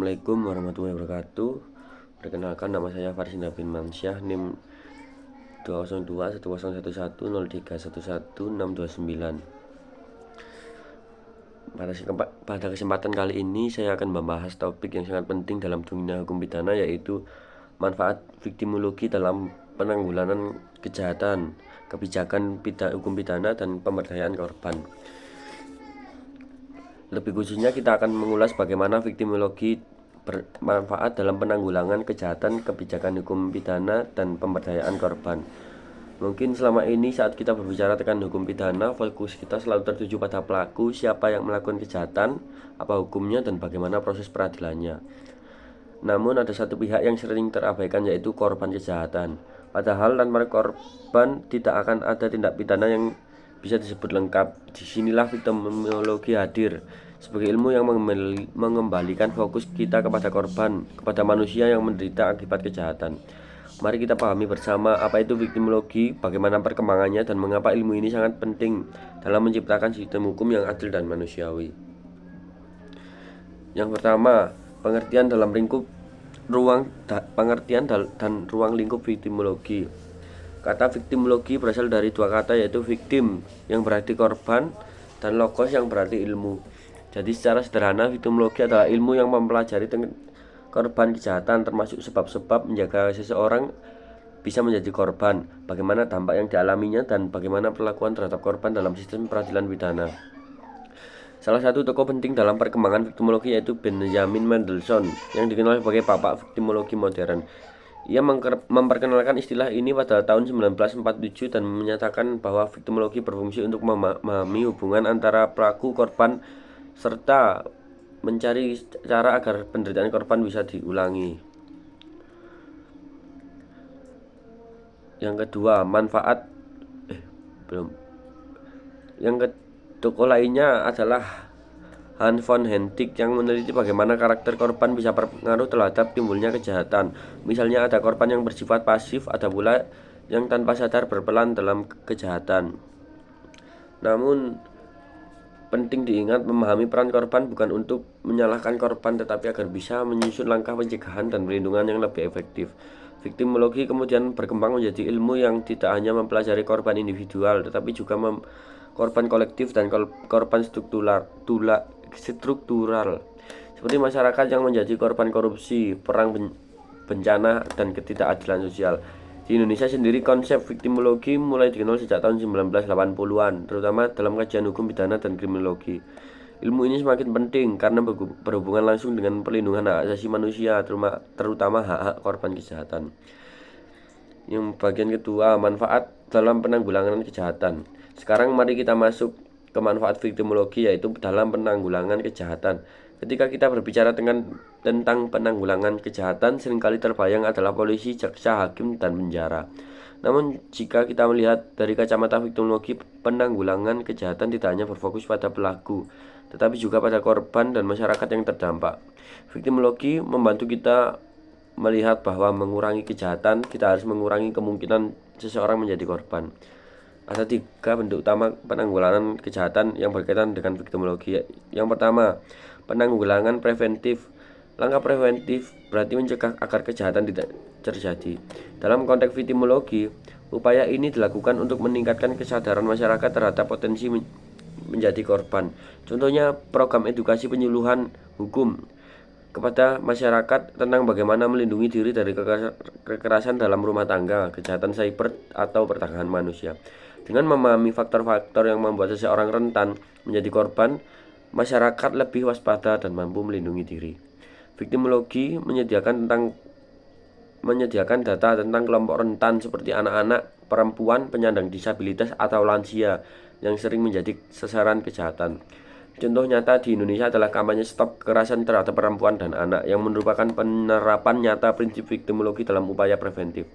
Assalamualaikum warahmatullahi wabarakatuh. Perkenalkan, nama saya Farzina bin Mansyah, NIM 202111031131169. Pada kesempatan kali ini saya akan membahas topik yang sangat penting dalam dunia hukum pidana, yaitu manfaat viktimologi dalam penanggulangan kejahatan, kebijakan hukum pidana, dan pemberdayaan korban. Lebih khususnya kita akan mengulas bagaimana viktimologi bermanfaat dalam penanggulangan kejahatan, kebijakan hukum pidana, dan pemberdayaan korban. Mungkin selama ini saat kita berbicara tentang hukum pidana, fokus kita selalu tertuju pada pelaku, siapa yang melakukan kejahatan, apa hukumnya, dan bagaimana proses peradilannya. Namun ada satu pihak yang sering terabaikan, yaitu korban kejahatan. Padahal tanpa korban tidak akan ada tindak pidana yang bisa disebut lengkap. Disinilah viktimologi hadir sebagai ilmu yang mengembalikan fokus kita kepada korban, kepada manusia yang menderita akibat kejahatan. Mari kita pahami bersama apa itu viktimologi, bagaimana perkembangannya, dan mengapa ilmu ini sangat penting dalam menciptakan sistem hukum yang adil dan manusiawi. Yang pertama, pengertian dan ruang lingkup viktimologi. Kata viktimologi berasal dari dua kata, yaitu victim yang berarti korban dan logos yang berarti ilmu. Jadi secara sederhana, viktimologi adalah ilmu yang mempelajari korban kejahatan, termasuk sebab-sebab menjaga seseorang bisa menjadi korban, bagaimana dampak yang dialaminya, dan bagaimana perlakuan terhadap korban dalam sistem peradilan pidana. Salah satu tokoh penting dalam perkembangan viktimologi yaitu Benjamin Mendelssohn, yang dikenal sebagai bapak viktimologi modern. Ia memperkenalkan istilah ini pada tahun 1947 dan menyatakan bahwa viktimologi berfungsi untuk memahami hubungan antara pelaku, korban, serta mencari cara agar penderitaan korban bisa diulangi. Yang kedua, tokoh lainnya adalah Hans von Hentig yang meneliti bagaimana karakter korban bisa berpengaruh terhadap timbulnya kejahatan. Misalnya ada korban yang bersifat pasif, ada pula yang tanpa sadar berperan dalam kejahatan. Namun penting diingat, memahami peran korban bukan untuk menyalahkan korban, tetapi agar bisa menyusun langkah pencegahan dan perlindungan yang lebih efektif. Viktimologi kemudian berkembang menjadi ilmu yang tidak hanya mempelajari korban individual, tetapi juga korban kolektif dan korban struktural, seperti masyarakat yang menjadi korban korupsi, perang, bencana, dan ketidakadilan sosial. Di Indonesia sendiri, konsep viktimologi mulai dikenal sejak tahun 1980-an, terutama dalam kajian hukum pidana dan kriminologi. Ilmu ini semakin penting karena berhubungan langsung dengan perlindungan hak asasi manusia, terutama hak-hak korban kejahatan. Yang bagian kedua, manfaat dalam penanggulangan kejahatan. Sekarang mari kita masuk ke manfaat viktimologi, yaitu dalam penanggulangan kejahatan. Ketika kita berbicara tentang penanggulangan kejahatan, seringkali terbayang adalah polisi, jaksa, hakim, dan penjara. Namun jika kita melihat dari kacamata viktimologi, penanggulangan kejahatan tidak hanya berfokus pada pelaku, tetapi juga pada korban dan masyarakat yang terdampak. Viktimologi membantu kita melihat bahwa mengurangi kejahatan, kita harus mengurangi kemungkinan seseorang menjadi korban. Ada tiga bentuk utama penanggulangan kejahatan yang berkaitan dengan viktimologi. Yang pertama, penanggulangan preventif. Langkah preventif berarti mencegah agar kejahatan tidak terjadi. Dalam konteks viktimologi, upaya ini dilakukan untuk meningkatkan kesadaran masyarakat terhadap potensi menjadi korban. Contohnya program edukasi penyuluhan hukum kepada masyarakat tentang bagaimana melindungi diri dari kekerasan dalam rumah tangga, kejahatan cyber, atau perdagangan manusia. Dengan memahami faktor-faktor yang membuat seseorang rentan menjadi korban, masyarakat lebih waspada dan mampu melindungi diri. Viktimologi menyediakan data tentang kelompok rentan seperti anak-anak, perempuan, penyandang disabilitas, atau lansia yang sering menjadi sasaran kejahatan. Contoh nyata di Indonesia adalah kampanye Stop Kekerasan Terhadap Perempuan dan Anak yang merupakan penerapan nyata prinsip viktimologi dalam upaya preventif.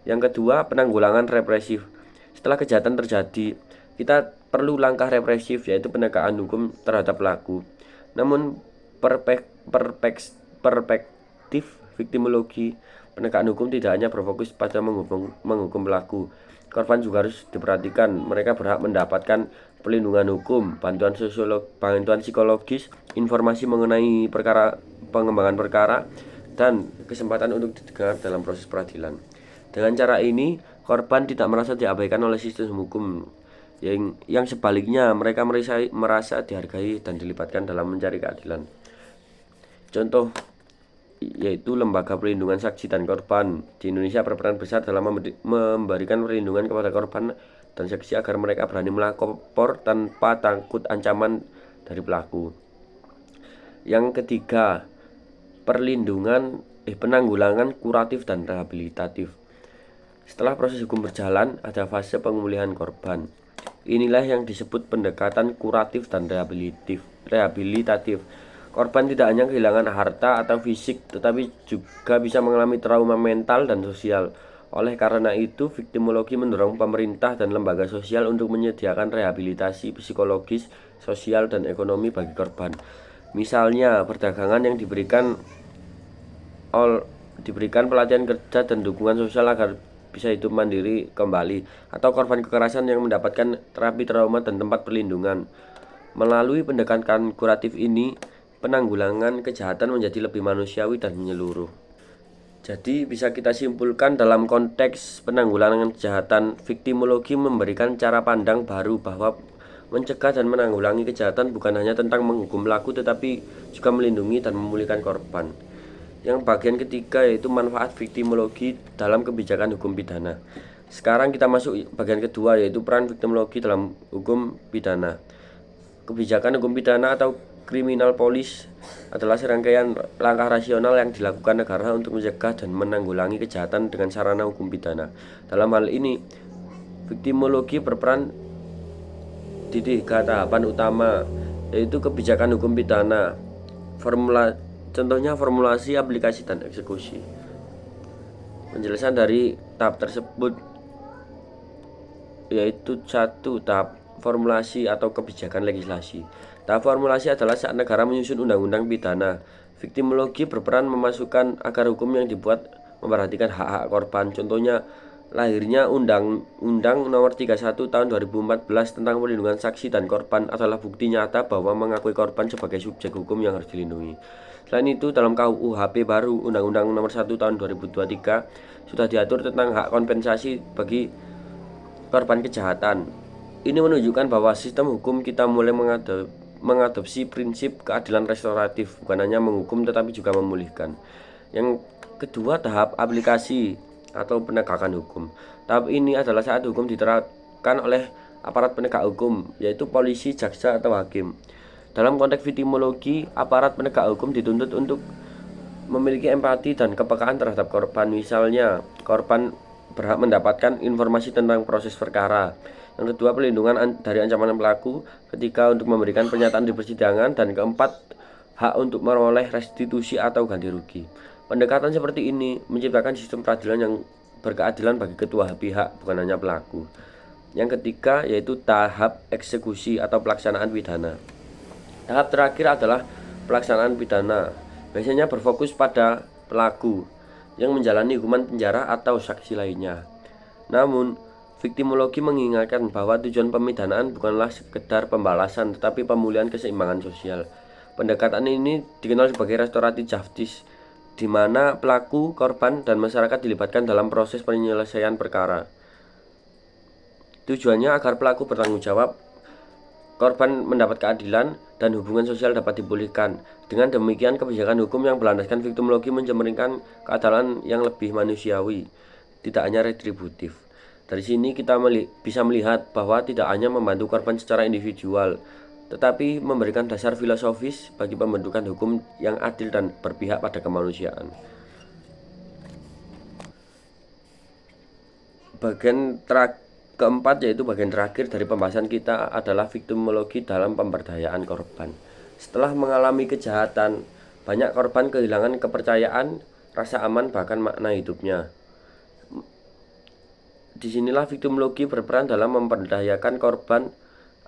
Yang kedua, penanggulangan represif. Setelah kejahatan terjadi, kita perlu langkah represif, yaitu penegakan hukum terhadap pelaku. Namun perspektif viktimologi, penegakan hukum tidak hanya berfokus pada menghukum pelaku. korban juga harus diperhatikan. Mereka berhak mendapatkan perlindungan hukum, bantuan psikologis, informasi mengenai pengembangan perkara, dan kesempatan untuk didengar dalam proses peradilan. Dengan cara ini, korban tidak merasa diabaikan oleh sistem hukum. Yang sebaliknya, mereka merasa dihargai dan dilibatkan dalam mencari keadilan. Contoh yaitu Lembaga Perlindungan Saksi dan Korban di Indonesia berperan besar dalam memberikan perlindungan kepada korban dan saksi agar mereka berani melapor tanpa takut ancaman dari pelaku. Yang ketiga, penanggulangan kuratif dan rehabilitatif. Setelah proses hukum berjalan, ada fase pemulihan korban. Inilah yang disebut pendekatan kuratif dan rehabilitatif. Korban tidak hanya kehilangan harta atau fisik, tetapi juga bisa mengalami trauma mental dan sosial. Oleh karena itu, viktimologi mendorong pemerintah dan lembaga sosial untuk menyediakan rehabilitasi psikologis, sosial, dan ekonomi bagi korban. Misalnya, perdagangan yang diberikan pelatihan kerja dan dukungan sosial agar bisa hidup mandiri kembali, atau korban kekerasan yang mendapatkan terapi trauma dan tempat perlindungan. Melalui pendekatan kuratif ini, penanggulangan kejahatan menjadi lebih manusiawi dan menyeluruh. Jadi bisa kita simpulkan dalam konteks penanggulangan kejahatan, viktimologi memberikan cara pandang baru bahwa mencegah dan menanggulangi kejahatan bukan hanya tentang menghukum pelaku, tetapi juga melindungi dan memulihkan korban. Yang bagian ketiga yaitu manfaat viktimologi dalam kebijakan hukum pidana. Sekarang kita masuk bagian kedua, yaitu peran viktimologi dalam hukum pidana. Kebijakan hukum pidana atau criminal policy adalah serangkaian langkah rasional yang dilakukan negara untuk mencegah dan menanggulangi kejahatan dengan sarana hukum pidana. Dalam hal ini, viktimologi berperan di 3 tahapan utama, yaitu kebijakan hukum pidana, contohnya formulasi, aplikasi, dan eksekusi. Penjelasan dari tahap tersebut yaitu 1. Tahap formulasi atau kebijakan legislasi. Tahap formulasi adalah saat negara menyusun undang-undang pidana. Viktimologi berperan memasukkan agar hukum yang dibuat memperhatikan hak-hak korban. Contohnya, lahirnya Undang-Undang Nomor 31 Tahun 2014 tentang perlindungan saksi dan korban adalah bukti nyata bahwa mengakui korban sebagai subjek hukum yang harus dilindungi. Selain itu, dalam KUHP baru, Undang-Undang Nomor 1 Tahun 2023 sudah diatur tentang hak kompensasi bagi korban kejahatan. Ini menunjukkan bahwa sistem hukum kita mulai mengadopsi prinsip keadilan restoratif, bukan hanya menghukum tetapi juga memulihkan. Yang kedua, tahap aplikasi atau penegakan hukum. Tahap ini adalah saat hukum diterapkan oleh aparat penegak hukum, yaitu polisi, jaksa, atau hakim. Dalam konteks viktimologi, aparat penegak hukum dituntut untuk memiliki empati dan kepekaan terhadap korban. Misalnya, korban berhak mendapatkan informasi tentang proses perkara. Yang kedua, perlindungan dari ancaman pelaku. Ketiga, untuk memberikan pernyataan di persidangan. Dan keempat, hak untuk meroleh restitusi atau ganti rugi. Pendekatan seperti ini menciptakan sistem peradilan yang berkeadilan bagi kedua pihak, bukan hanya pelaku. Yang ketiga yaitu tahap eksekusi atau pelaksanaan pidana. Tahap terakhir adalah pelaksanaan pidana. Biasanya berfokus pada pelaku yang menjalani hukuman penjara atau saksi lainnya. Namun, viktimologi mengingatkan bahwa tujuan pemidanaan bukanlah sekedar pembalasan, tetapi pemulihan keseimbangan sosial. Pendekatan ini dikenal sebagai restoratif justice, di mana pelaku, korban, dan masyarakat dilibatkan dalam proses penyelesaian perkara. Tujuannya agar pelaku bertanggung jawab, korban mendapat keadilan, dan hubungan sosial dapat dipulihkan. Dengan demikian, kebijakan hukum yang berlandaskan viktimologi mencerminkan keadilan yang lebih manusiawi, tidak hanya retributif. Dari sini kita bisa melihat bahwa tidak hanya membantu korban secara individual, tetapi memberikan dasar filosofis bagi pembentukan hukum yang adil dan berpihak pada kemanusiaan. Bagian keempat, yaitu bagian terakhir dari pembahasan kita, adalah viktimologi dalam pemberdayaan korban. Setelah mengalami kejahatan, banyak korban kehilangan kepercayaan, rasa aman, bahkan makna hidupnya. Disinilah viktimologi berperan dalam memberdayakan korban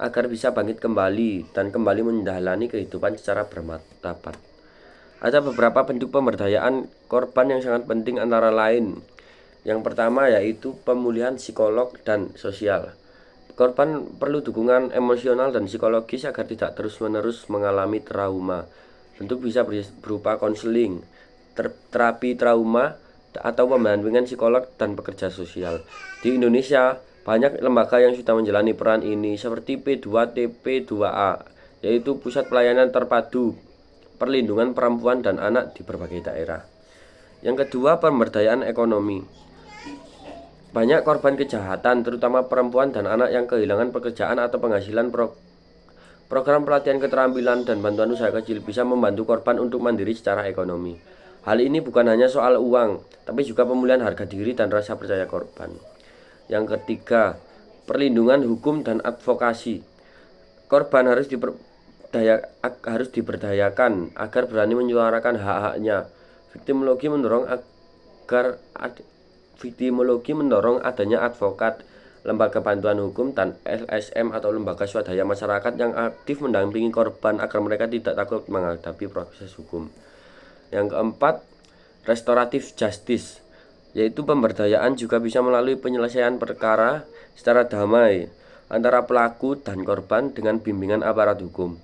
agar bisa bangkit kembali dan kembali menjalani kehidupan secara bermartabat. Ada beberapa bentuk pemberdayaan korban yang sangat penting, antara lain Yang pertama yaitu pemulihan psikolog dan sosial. Korban perlu dukungan emosional dan psikologis agar tidak terus-menerus mengalami trauma. Bentuk bisa berupa konseling, terapi trauma, atau pendampingan psikolog dan pekerja sosial. Di Indonesia, banyak lembaga yang sudah menjalani peran ini seperti P2TP2A, yaitu Pusat Pelayanan Terpadu Perlindungan Perempuan dan Anak di berbagai daerah. Yang kedua, pemberdayaan ekonomi. Banyak korban kejahatan, terutama perempuan dan anak yang kehilangan pekerjaan atau penghasilan. Program pelatihan keterampilan dan bantuan usaha kecil bisa membantu korban untuk mandiri secara ekonomi. Hal ini bukan hanya soal uang, tapi juga pemulihan harga diri dan rasa percaya korban. Yang ketiga, perlindungan hukum dan advokasi. Korban harus diberdayakan agar berani menyuarakan hak-haknya. Viktimologi mendorong adanya advokat, lembaga bantuan hukum, dan LSM atau lembaga swadaya masyarakat yang aktif mendampingi korban agar mereka tidak takut menghadapi proses hukum. Yang keempat, restoratif justice, yaitu pemberdayaan juga bisa melalui penyelesaian perkara secara damai antara pelaku dan korban dengan bimbingan aparat hukum.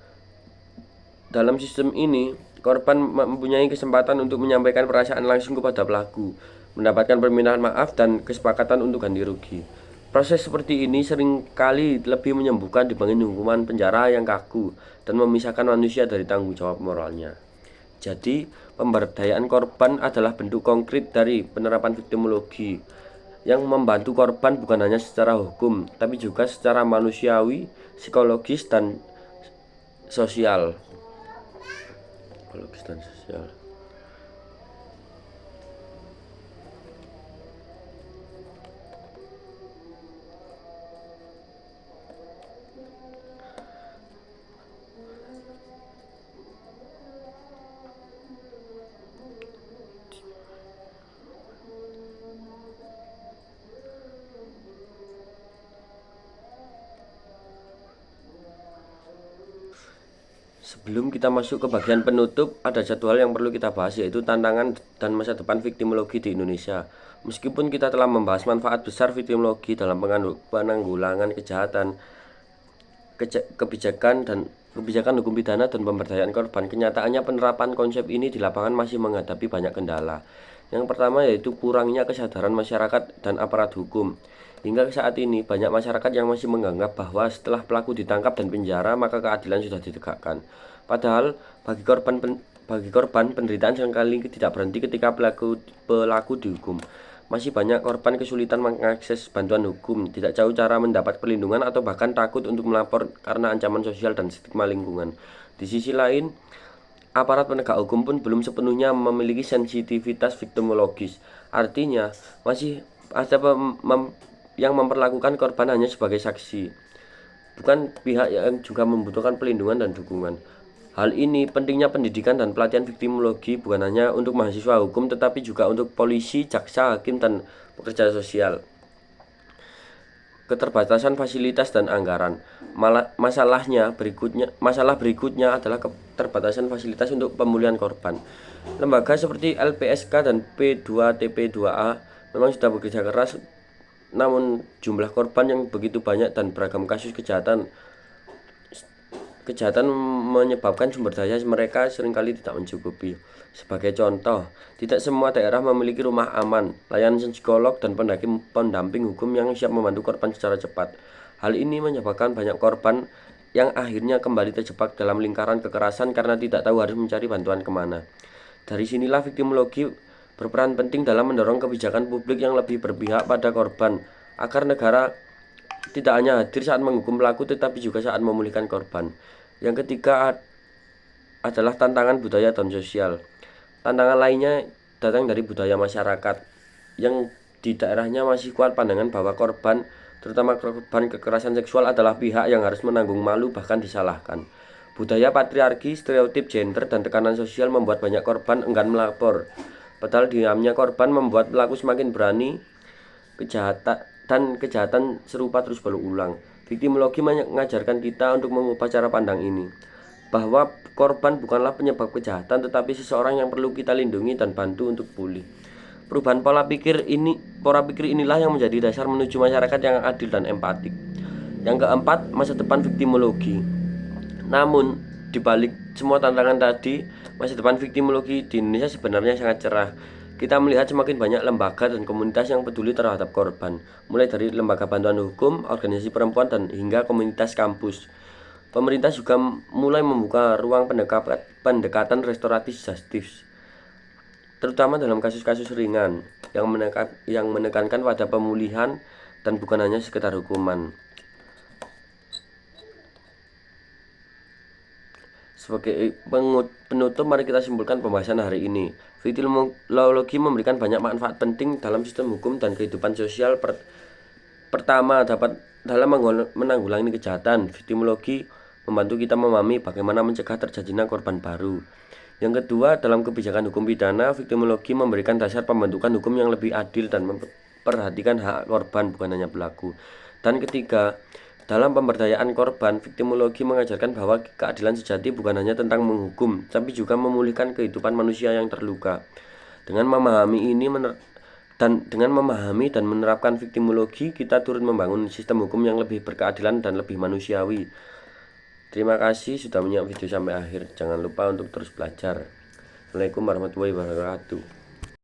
Dalam sistem ini, korban mempunyai kesempatan untuk menyampaikan perasaan langsung kepada pelaku, mendapatkan permintaan maaf dan kesepakatan untuk ganti rugi. Proses seperti ini seringkali lebih menyembuhkan dibanding hukuman penjara yang kaku dan memisahkan manusia dari tanggung jawab moralnya. Jadi, pemberdayaan korban adalah bentuk konkret dari penerapan viktimologi yang membantu korban bukan hanya secara hukum, tapi juga secara manusiawi, psikologis, dan sosial. Sebelum kita masuk ke bagian penutup, ada satu hal yang perlu kita bahas, yaitu tantangan dan masa depan viktimologi di Indonesia. Meskipun kita telah membahas manfaat besar viktimologi dalam penanggulangan kejahatan, kebijakan hukum pidana dan pemberdayaan korban, kenyataannya penerapan konsep ini di lapangan masih menghadapi banyak kendala. Yang pertama yaitu kurangnya kesadaran masyarakat dan aparat hukum. Hingga saat ini, banyak masyarakat yang masih menganggap bahwa setelah pelaku ditangkap dan penjara, maka keadilan sudah ditegakkan. Padahal, bagi korban penderitaan seringkali tidak berhenti ketika pelaku dihukum. Masih banyak korban kesulitan mengakses bantuan hukum, tidak tahu cara mendapat perlindungan, atau bahkan takut untuk melapor karena ancaman sosial dan stigma lingkungan. Di sisi lain, aparat penegak hukum pun belum sepenuhnya memiliki sensitivitas viktimologis. Artinya, masih ada yang memperlakukan korban hanya sebagai saksi, bukan pihak yang juga membutuhkan perlindungan dan dukungan. Hal ini pentingnya pendidikan dan pelatihan viktimologi bukan hanya untuk mahasiswa hukum, tetapi juga untuk polisi, jaksa, hakim, dan pekerja sosial. Keterbatasan fasilitas dan anggaran. Masalah berikutnya adalah keterbatasan fasilitas untuk pemulihan korban. Lembaga seperti LPSK dan P2TP2A memang sudah bekerja keras, namun jumlah korban yang begitu banyak dan beragam kasus kejahatan menyebabkan sumber daya mereka seringkali tidak mencukupi. Sebagai contoh, tidak semua daerah memiliki rumah aman, layanan psikolog, dan pendamping hukum yang siap membantu korban secara cepat. Hal ini menyebabkan banyak korban yang akhirnya kembali terjebak dalam lingkaran kekerasan karena tidak tahu harus mencari bantuan kemana. Dari sinilah viktimologi berperan penting dalam mendorong kebijakan publik yang lebih berpihak pada korban, agar negara tidak hanya hadir saat menghukum pelaku tetapi juga saat memulihkan korban. Yang ketiga adalah tantangan budaya dan sosial. Tantangan lainnya datang dari budaya masyarakat yang di daerahnya masih kuat pandangan bahwa korban, terutama korban kekerasan seksual, adalah pihak yang harus menanggung malu bahkan disalahkan. Budaya patriarki, stereotip gender, dan tekanan sosial membuat banyak korban enggan melapor. Padahal diamnya korban membuat pelaku semakin berani. Kejahatan serupa terus berulang. Viktimologi mengajarkan kita untuk mengubah cara pandang ini, bahwa korban bukanlah penyebab kejahatan, tetapi seseorang yang perlu kita lindungi dan bantu untuk pulih. Perubahan pola pikir inilah yang menjadi dasar menuju masyarakat yang adil dan empatik. Yang keempat, masa depan viktimologi. Namun, dibalik semua tantangan tadi, masa depan viktimologi di Indonesia sebenarnya sangat cerah. Kita melihat semakin banyak lembaga dan komunitas yang peduli terhadap korban, mulai dari lembaga bantuan hukum, organisasi perempuan, dan hingga komunitas kampus. Pemerintah juga mulai membuka ruang pendekatan restoratif justice, terutama dalam kasus-kasus ringan yang menekankan pada pemulihan dan bukan hanya sekedar hukuman. Sebagai penutup, mari kita simpulkan pembahasan hari ini. Viktimologi memberikan banyak manfaat penting dalam sistem hukum dan kehidupan sosial. Pertama, dapat dalam menanggulangi kejahatan. Viktimologi membantu kita memahami bagaimana mencegah terjadinya korban baru. Yang kedua, dalam kebijakan hukum pidana, viktimologi memberikan dasar pembentukan hukum yang lebih adil dan memperhatikan hak korban bukan hanya pelaku. Dan ketiga, dalam pemberdayaan korban, viktimologi mengajarkan bahwa keadilan sejati bukan hanya tentang menghukum, tapi juga memulihkan kehidupan manusia yang terluka. Dengan memahami dan menerapkan viktimologi, kita turut membangun sistem hukum yang lebih berkeadilan dan lebih manusiawi. Terima kasih sudah menyimak video sampai akhir. Jangan lupa untuk terus belajar. Assalamualaikum warahmatullahi wabarakatuh.